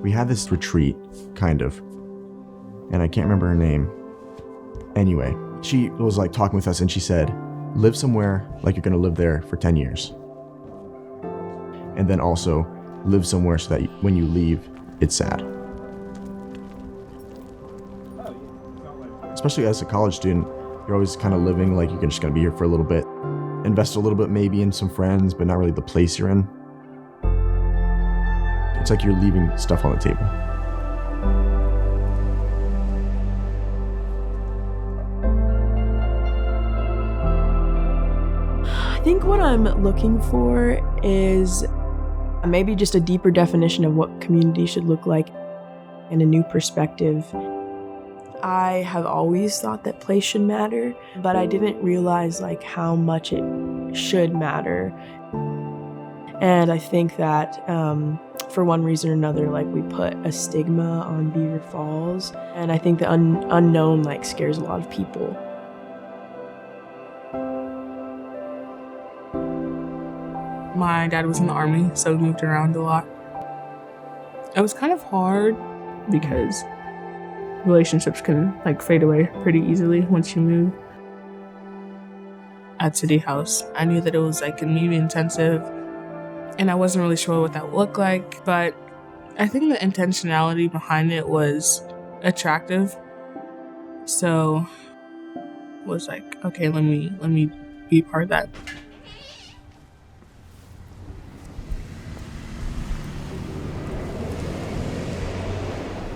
We had this retreat, kind of, and I can't remember her name. Anyway, she was like talking with us and she said, live somewhere like you're gonna live there for 10 years. And then also live somewhere so that when you leave, it's sad. Especially as a college student, you're always kind of living like you're just gonna be here for a little bit. Invest a little bit maybe in some friends, but not really the place you're in. It's like you're leaving stuff on the table. I think what I'm looking for is maybe just a deeper definition of what community should look like and a new perspective. I have always thought that place should matter, but I didn't realize like how much it should matter. And I think that for one reason or another, like we put a stigma on Beaver Falls, and I think the unknown like scares a lot of people. My dad was in the Army, so we moved around a lot. It was kind of hard because relationships can like fade away pretty easily once you move. At City House, I knew that it was like community intensive, and I wasn't really sure what that would look like, but I think the intentionality behind it was attractive. So was like, okay, let me be part of that.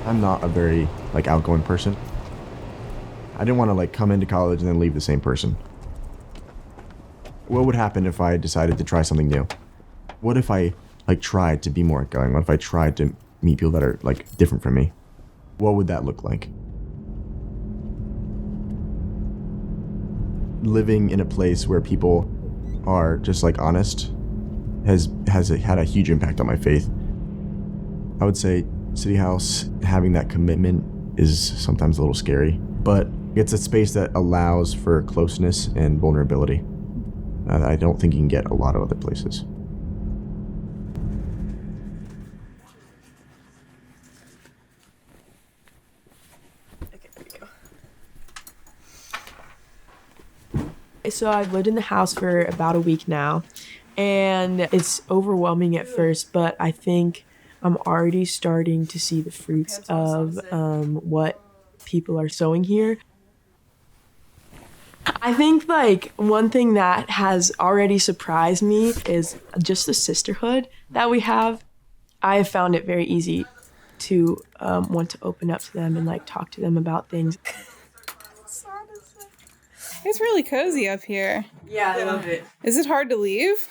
I'm not a very like outgoing person. I didn't want to like come into college and then leave the same person. What would happen if I decided to try something new? What if I like tried to be more outgoing? What if I tried to meet people that are like different from me? What would that look like? Living in a place where people are just like honest has had a huge impact on my faith. I would say City House, having that commitment is sometimes a little scary, but it's a space that allows for closeness and vulnerability. I don't think you can get a lot of other places. Okay, there we go. So I've lived in the house for about a week now, and it's overwhelming at first, but I think I'm already starting to see the fruits of what people are sowing here. I think like one thing that has already surprised me is just the sisterhood that we have. I have found it very easy to want to open up to them and like talk to them about things. It's really cozy up here. Yeah, I love it. Is it hard to leave?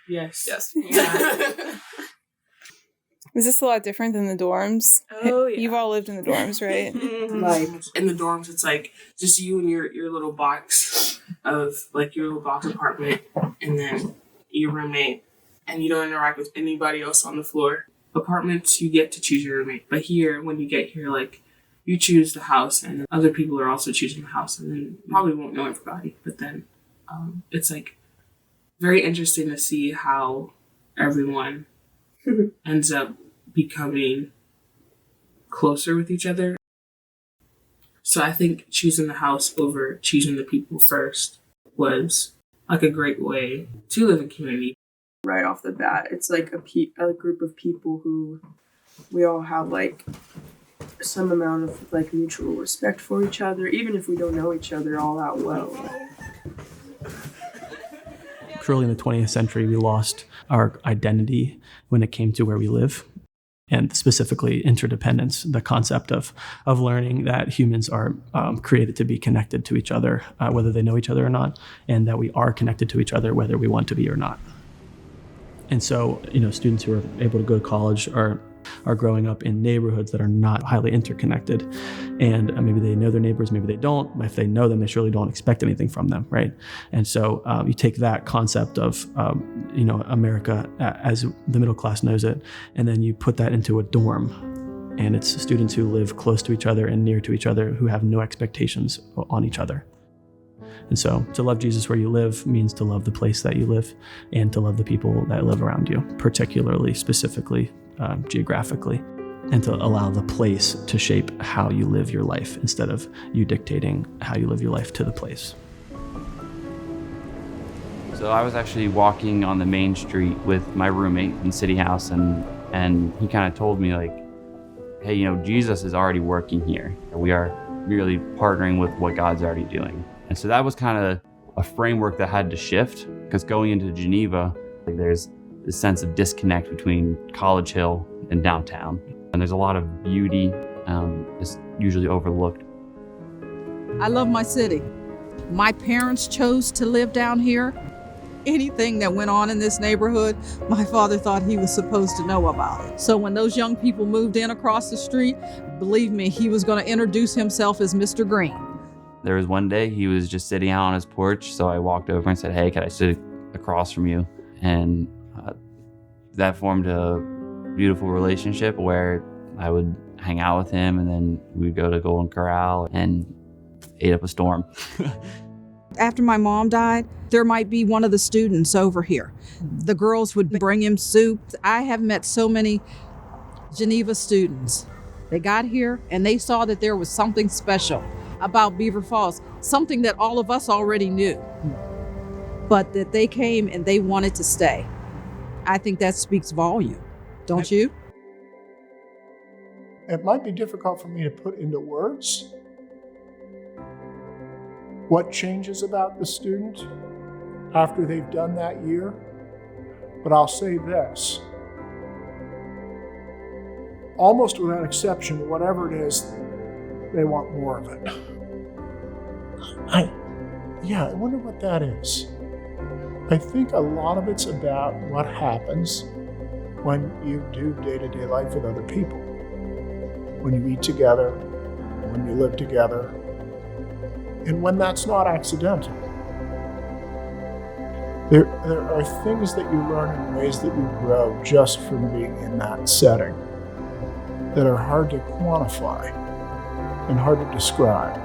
Yes. Yeah. Is this a lot different than the dorms? Oh, yeah. You've all lived in the dorms, right? Like in the dorms, it's like just you and your little box of like your little box apartment, and then your roommate, and you don't interact with anybody else on the floor. Apartments, you get to choose your roommate, but here, when you get here, like you choose the house, and then other people are also choosing the house, and then you probably won't know everybody, but then it's like very interesting to see how everyone ends up becoming closer with each other. So I think choosing the house over choosing the people first was like a great way to live in community. Right off the bat, it's like a group of people who we all have like some amount of like mutual respect for each other, even if we don't know each other all that well. Early in the 20th century, we lost our identity when it came to where we live, and specifically interdependence, the concept of learning that humans are created to be connected to each other, whether they know each other or not, and that we are connected to each other whether we want to be or not. And so, students who are able to go to college are growing up in neighborhoods that are not highly interconnected. And maybe they know their neighbors, maybe they don't. If they know them, they surely don't expect anything from them, right? And so you take that concept of, America as the middle class knows it, and then you put that into a dorm. And it's students who live close to each other and near to each other who have no expectations on each other. And so to love Jesus where you live means to love the place that you live and to love the people that live around you, particularly, specifically, geographically, and to allow the place to shape how you live your life instead of you dictating how you live your life to the place. So I was actually walking on the main street with my roommate in City House, and he kind of told me, like, hey, you know, Jesus is already working here. We are merely partnering with what God's already doing. And so that was kind of a framework that had to shift, because going into Geneva, like, there's this sense of disconnect between College Hill and downtown. And there's a lot of beauty that's usually overlooked. I love my city. My parents chose to live down here. Anything that went on in this neighborhood, my father thought he was supposed to know about it. So when those young people moved in across the street, believe me, he was going to introduce himself as Mr. Green. There was one day he was just sitting out on his porch, so I walked over and said, hey, can I sit across from you? And that formed a beautiful relationship where I would hang out with him, and then we'd go to Golden Corral and ate up a storm. After my mom died, there might be one of the students over here. The girls would bring him soup. I have met so many Geneva students. They got here and they saw that there was something special about Beaver Falls, something that all of us already knew, but that they came and they wanted to stay. I think that speaks volume, don't you? It might be difficult for me to put into words what changes about the student after they've done that year, but I'll say this. Almost without exception, whatever it is, they want more of it. I wonder what that is. I think a lot of it's about what happens when you do day-to-day life with other people. When you eat together, when you live together, and when that's not accidental. There are things that you learn in ways that you grow just from being in that setting that are hard to quantify and hard to describe.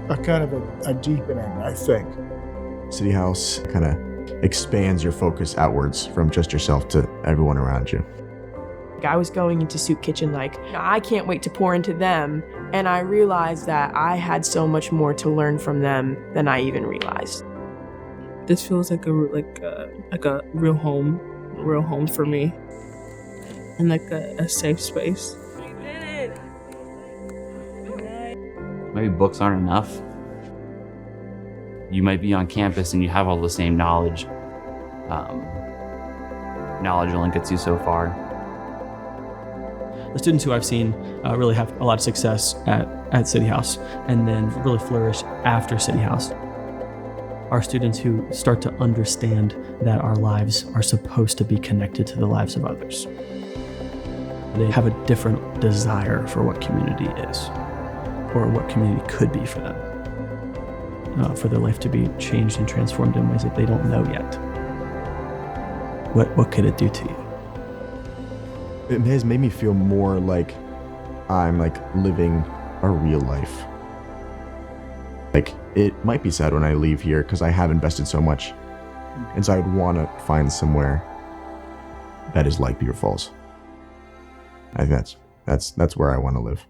A kind of a deepening, I think. City House kind of expands your focus outwards from just yourself to everyone around you. I was going into Soup Kitchen like, I can't wait to pour into them. And I realized that I had so much more to learn from them than I even realized. This feels like a real home for me, and like a safe space. Maybe books aren't enough. You might be on campus and you have all the same knowledge. Knowledge only gets you so far. The students who I've seen really have a lot of success at City House and then really flourish after City House are students who start to understand that our lives are supposed to be connected to the lives of others. They have a different desire for what community is or what community could be for them, for their life to be changed and transformed in ways that they don't know yet. What could it do to you? It has made me feel more like I'm like living a real life. Like, it might be sad when I leave here because I have invested so much. And so I would want to find somewhere that is like Beaver Falls. I think that's where I want to live.